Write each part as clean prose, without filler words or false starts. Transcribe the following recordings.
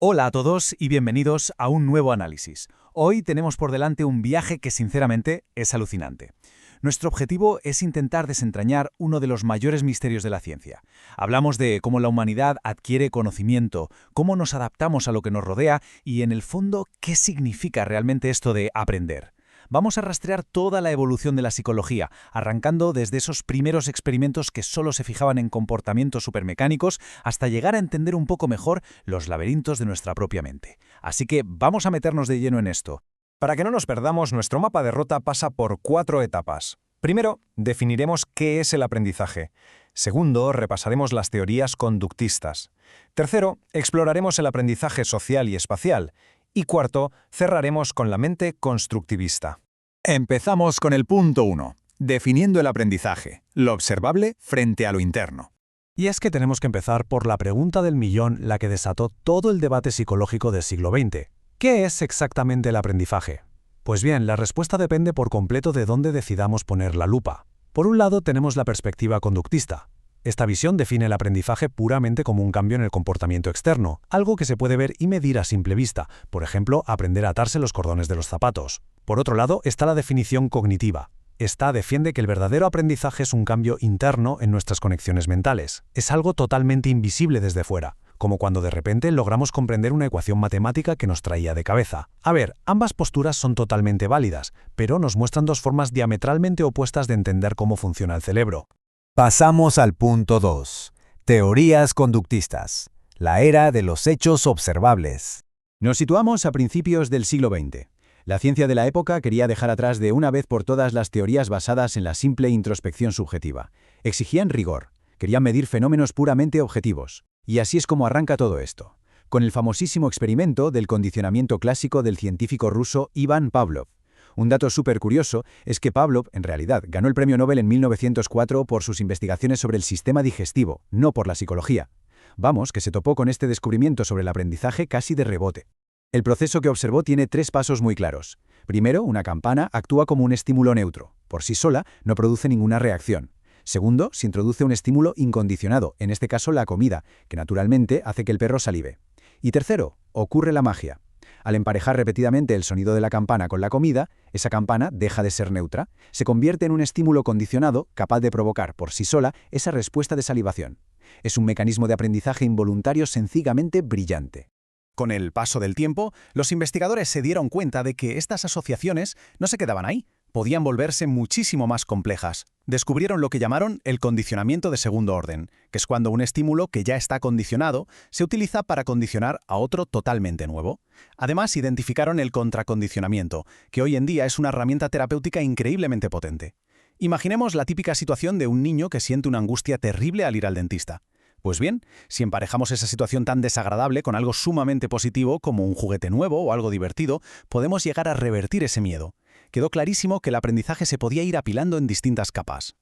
Hola a todos y bienvenidos a un nuevo análisis. Hoy tenemos por delante un viaje que sinceramente es alucinante. Nuestro objetivo es intentar desentrañar uno de los mayores misterios de la ciencia. Hablamos de cómo la humanidad adquiere conocimiento, cómo nos adaptamos a lo que nos rodea y, en el fondo, qué significa realmente esto de aprender. Vamos a rastrear toda la evolución de la psicología, arrancando desde esos primeros experimentos que solo se fijaban en comportamientos supermecánicos hasta llegar a entender un poco mejor los laberintos de nuestra propia mente. Así que vamos a meternos de lleno en esto. Para que no nos perdamos, nuestro mapa de ruta pasa por 4 etapas. Primero, definiremos qué es el aprendizaje. Segundo, repasaremos las teorías conductistas. Tercero, exploraremos el aprendizaje social y espacial. Y cuarto, cerraremos con la mente constructivista. Empezamos con el punto 1, definiendo el aprendizaje, lo observable frente a lo interno. Y es que tenemos que empezar por la pregunta del millón, la que desató todo el debate psicológico del siglo XX. ¿Qué es exactamente el aprendizaje? Pues bien, la respuesta depende por completo de dónde decidamos poner la lupa. Por un lado tenemos la perspectiva conductista. Esta visión define el aprendizaje puramente como un cambio en el comportamiento externo, algo que se puede ver y medir a simple vista, por ejemplo, aprender a atarse los cordones de los zapatos. Por otro lado está la definición cognitiva. Esta defiende que el verdadero aprendizaje es un cambio interno en nuestras conexiones mentales. Es algo totalmente invisible desde fuera, como cuando de repente logramos comprender una ecuación matemática que nos traía de cabeza. A ver, ambas posturas son totalmente válidas, pero nos muestran dos formas diametralmente opuestas de entender cómo funciona el cerebro. Pasamos al punto 2, teorías conductistas, la era de los hechos observables. Nos situamos a principios del siglo XX. La ciencia de la época quería dejar atrás de una vez por todas las teorías basadas en la simple introspección subjetiva. Exigían rigor, querían medir fenómenos puramente objetivos. Y así es como arranca todo esto, con el famosísimo experimento del condicionamiento clásico del científico ruso Ivan Pavlov. Un dato súper curioso es que Pavlov, en realidad, ganó el premio Nobel en 1904 por sus investigaciones sobre el sistema digestivo, no por la psicología. Vamos, que se topó con este descubrimiento sobre el aprendizaje casi de rebote. El proceso que observó tiene 3 pasos muy claros. Primero, una campana actúa como un estímulo neutro. Por sí sola, no produce ninguna reacción. Segundo, se introduce un estímulo incondicionado, en este caso la comida, que naturalmente hace que el perro salive. Y tercero, ocurre la magia. Al emparejar repetidamente el sonido de la campana con la comida, esa campana deja de ser neutra, se convierte en un estímulo condicionado capaz de provocar por sí sola esa respuesta de salivación. Es un mecanismo de aprendizaje involuntario sencillamente brillante. Con el paso del tiempo, los investigadores se dieron cuenta de que estas asociaciones no se quedaban ahí, podían volverse muchísimo más complejas. Descubrieron lo que llamaron el condicionamiento de segundo orden, que es cuando un estímulo que ya está condicionado se utiliza para condicionar a otro totalmente nuevo. Además, identificaron el contracondicionamiento, que hoy en día es una herramienta terapéutica increíblemente potente. Imaginemos la típica situación de un niño que siente una angustia terrible al ir al dentista. Pues bien, si emparejamos esa situación tan desagradable con algo sumamente positivo como un juguete nuevo o algo divertido, podemos llegar a revertir ese miedo. Quedó clarísimo que el aprendizaje se podía ir apilando en distintas capas.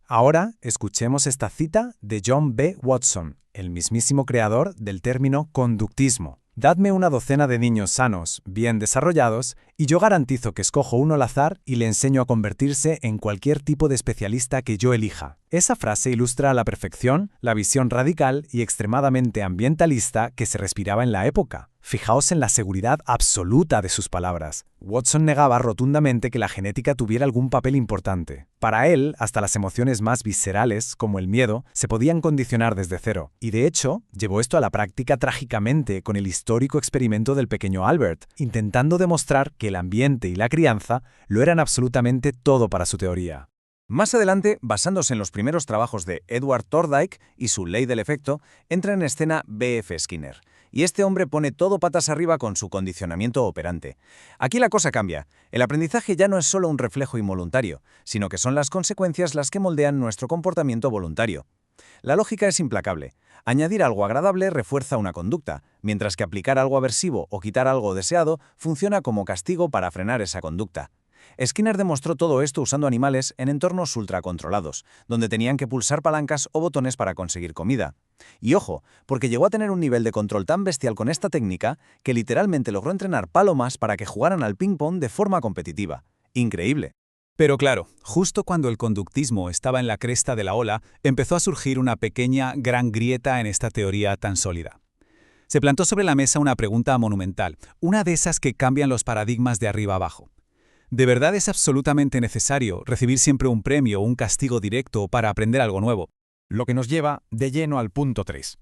Ahora, escuchemos esta cita de John B. Watson, el mismísimo creador del término conductismo. Dadme una docena de niños sanos, bien desarrollados, y yo garantizo que escojo uno al azar y le enseño a convertirse en cualquier tipo de especialista que yo elija. Esa frase ilustra a la perfección la visión radical y extremadamente ambientalista que se respiraba en la época. Fijaos en la seguridad absoluta de sus palabras. Watson negaba rotundamente que la genética tuviera algún papel importante. Para él, hasta las emociones más viscerales, como el miedo, se podían condicionar desde cero. Y de hecho, llevó esto a la práctica trágicamente con el histórico experimento del pequeño Albert, intentando demostrar que el ambiente y la crianza lo eran absolutamente todo para su teoría. Más adelante, basándose en los primeros trabajos de Edward Thorndike y su ley del efecto, entra en escena B.F. Skinner. Y este hombre pone todo patas arriba con su condicionamiento operante. Aquí la cosa cambia. El aprendizaje ya no es solo un reflejo involuntario, sino que son las consecuencias las que moldean nuestro comportamiento voluntario. La lógica es implacable. Añadir algo agradable refuerza una conducta, mientras que aplicar algo aversivo o quitar algo deseado funciona como castigo para frenar esa conducta. Skinner demostró todo esto usando animales en entornos ultracontrolados, donde tenían que pulsar palancas o botones para conseguir comida. Y ojo, porque llegó a tener un nivel de control tan bestial con esta técnica que literalmente logró entrenar palomas para que jugaran al ping-pong de forma competitiva. Increíble. Pero claro, justo cuando el conductismo estaba en la cresta de la ola, empezó a surgir una pequeña, gran grieta en esta teoría tan sólida. Se plantó sobre la mesa una pregunta monumental, una de esas que cambian los paradigmas de arriba abajo. ¿De verdad es absolutamente necesario recibir siempre un premio o un castigo directo para aprender algo nuevo? Lo que nos lleva de lleno al punto 3.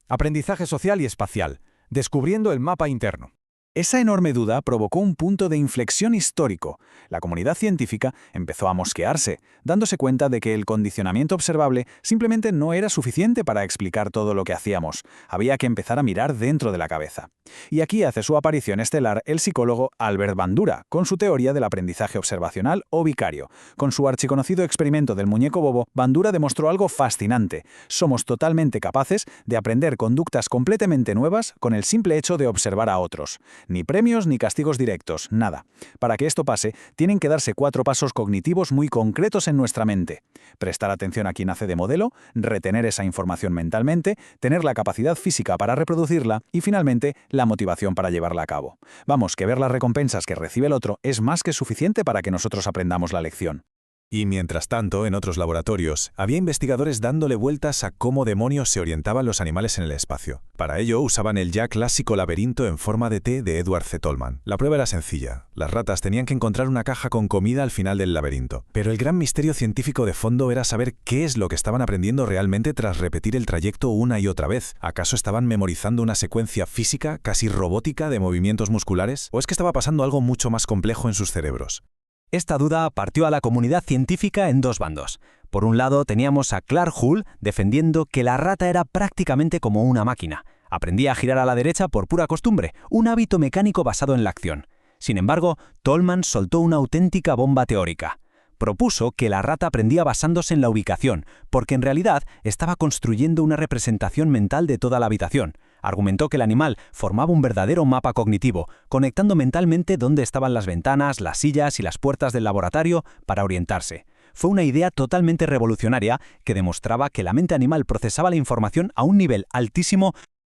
Aprendizaje social y espacial, descubriendo el mapa interno. Esa enorme duda provocó un punto de inflexión histórico. La comunidad científica empezó a mosquearse, dándose cuenta de que el condicionamiento observable simplemente no era suficiente para explicar todo lo que hacíamos. Había que empezar a mirar dentro de la cabeza. Y aquí hace su aparición estelar el psicólogo Albert Bandura, con su teoría del aprendizaje observacional o vicario. Con su archiconocido experimento del muñeco bobo, Bandura demostró algo fascinante. Somos totalmente capaces de aprender conductas completamente nuevas con el simple hecho de observar a otros. Ni premios ni castigos directos, nada. Para que esto pase, tienen que darse 4 pasos cognitivos muy concretos en nuestra mente. Prestar atención a quien hace de modelo, retener esa información mentalmente, tener la capacidad física para reproducirla y, finalmente, la motivación para llevarla a cabo. Vamos, que ver las recompensas que recibe el otro es más que suficiente para que nosotros aprendamos la lección. Y mientras tanto, en otros laboratorios, había investigadores dándole vueltas a cómo demonios se orientaban los animales en el espacio. Para ello, usaban el ya clásico laberinto en forma de T de Edward C. Tolman. La prueba era sencilla. Las ratas tenían que encontrar una caja con comida al final del laberinto. Pero el gran misterio científico de fondo era saber qué es lo que estaban aprendiendo realmente tras repetir el trayecto una y otra vez. ¿Acaso estaban memorizando una secuencia física, casi robótica, de movimientos musculares? ¿O es que estaba pasando algo mucho más complejo en sus cerebros? Esta duda partió a la comunidad científica en 2 bandos. Por un lado teníamos a Clark Hull defendiendo que la rata era prácticamente como una máquina. Aprendía a girar a la derecha por pura costumbre, un hábito mecánico basado en la acción. Sin embargo, Tolman soltó una auténtica bomba teórica. Propuso que la rata aprendía basándose en la ubicación, porque en realidad estaba construyendo una representación mental de toda la habitación. Argumentó que el animal formaba un verdadero mapa cognitivo, conectando mentalmente dónde estaban las ventanas, las sillas y las puertas del laboratorio para orientarse. Fue una idea totalmente revolucionaria que demostraba que la mente animal procesaba la información a un nivel altísimo.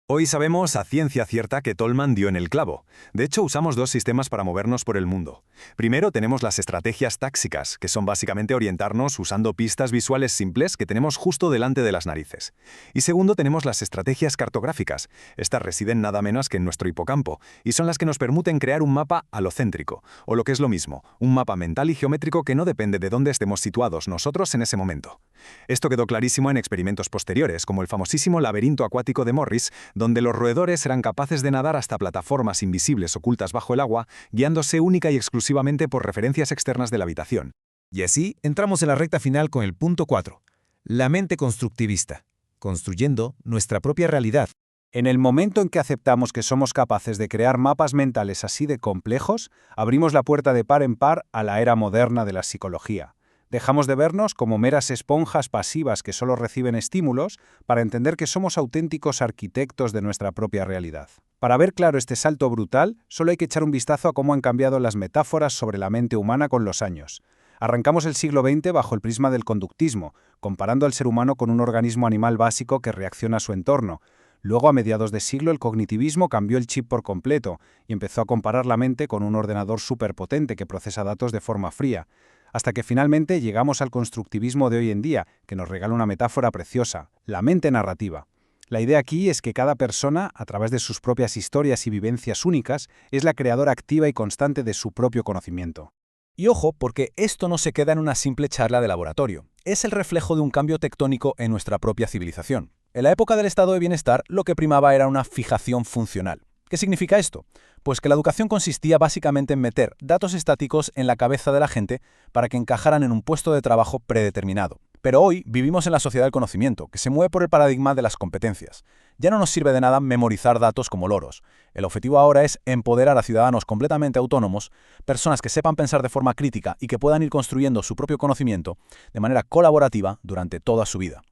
Hoy sabemos a ciencia cierta que Tolman dio en el clavo. De hecho, usamos 2 sistemas para movernos por el mundo. Primero tenemos las estrategias táxicas, que son básicamente orientarnos usando pistas visuales simples que tenemos justo delante de las narices. Y segundo tenemos las estrategias cartográficas. Estas residen nada menos que en nuestro hipocampo, y son las que nos permiten crear un mapa alocéntrico, o lo que es lo mismo, un mapa mental y geométrico que no depende de dónde estemos situados nosotros en ese momento. Esto quedó clarísimo en experimentos posteriores, como el famosísimo laberinto acuático de Morris, donde los roedores eran capaces de nadar hasta plataformas invisibles ocultas bajo el agua, guiándose única y exclusivamente por referencias externas de la habitación. Y así entramos en la recta final con el punto 4. La mente constructivista, construyendo nuestra propia realidad. En el momento en que aceptamos que somos capaces de crear mapas mentales así de complejos, abrimos la puerta de par en par a la era moderna de la psicología. Dejamos de vernos como meras esponjas pasivas que solo reciben estímulos para entender que somos auténticos arquitectos de nuestra propia realidad. Para ver claro este salto brutal, solo hay que echar un vistazo a cómo han cambiado las metáforas sobre la mente humana con los años. Arrancamos el siglo XX bajo el prisma del conductismo, comparando al ser humano con un organismo animal básico que reacciona a su entorno. Luego, a mediados de siglo, el cognitivismo cambió el chip por completo y empezó a comparar la mente con un ordenador superpotente que procesa datos de forma fría, hasta que finalmente llegamos al constructivismo de hoy en día, que nos regala una metáfora preciosa, la mente narrativa. La idea aquí es que cada persona, a través de sus propias historias y vivencias únicas, es la creadora activa y constante de su propio conocimiento. Y ojo, porque esto no se queda en una simple charla de laboratorio. Es el reflejo de un cambio tectónico en nuestra propia civilización. En la época del estado de bienestar, lo que primaba era una fijación funcional. ¿Qué significa esto? Pues que la educación consistía básicamente en meter datos estáticos en la cabeza de la gente para que encajaran en un puesto de trabajo predeterminado. Pero hoy vivimos en la sociedad del conocimiento, que se mueve por el paradigma de las competencias. Ya no nos sirve de nada memorizar datos como loros. El objetivo ahora es empoderar a ciudadanos completamente autónomos, personas que sepan pensar de forma crítica y que puedan ir construyendo su propio conocimiento de manera colaborativa durante toda su vida.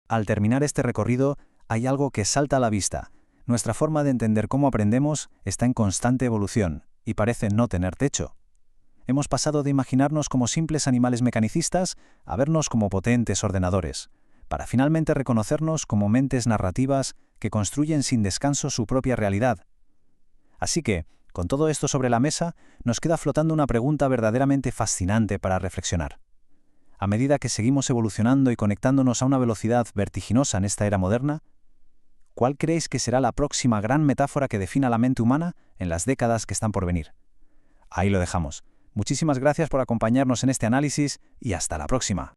Al terminar este recorrido, hay algo que salta a la vista. Nuestra forma de entender cómo aprendemos está en constante evolución y parece no tener techo. Hemos pasado de imaginarnos como simples animales mecanicistas a vernos como potentes ordenadores, para finalmente reconocernos como mentes narrativas que construyen sin descanso su propia realidad. Así que, con todo esto sobre la mesa, nos queda flotando una pregunta verdaderamente fascinante para reflexionar. A medida que seguimos evolucionando y conectándonos a una velocidad vertiginosa en esta era moderna, ¿cuál creéis que será la próxima gran metáfora que defina la mente humana en las décadas que están por venir? Ahí lo dejamos. Muchísimas gracias por acompañarnos en este análisis y hasta la próxima.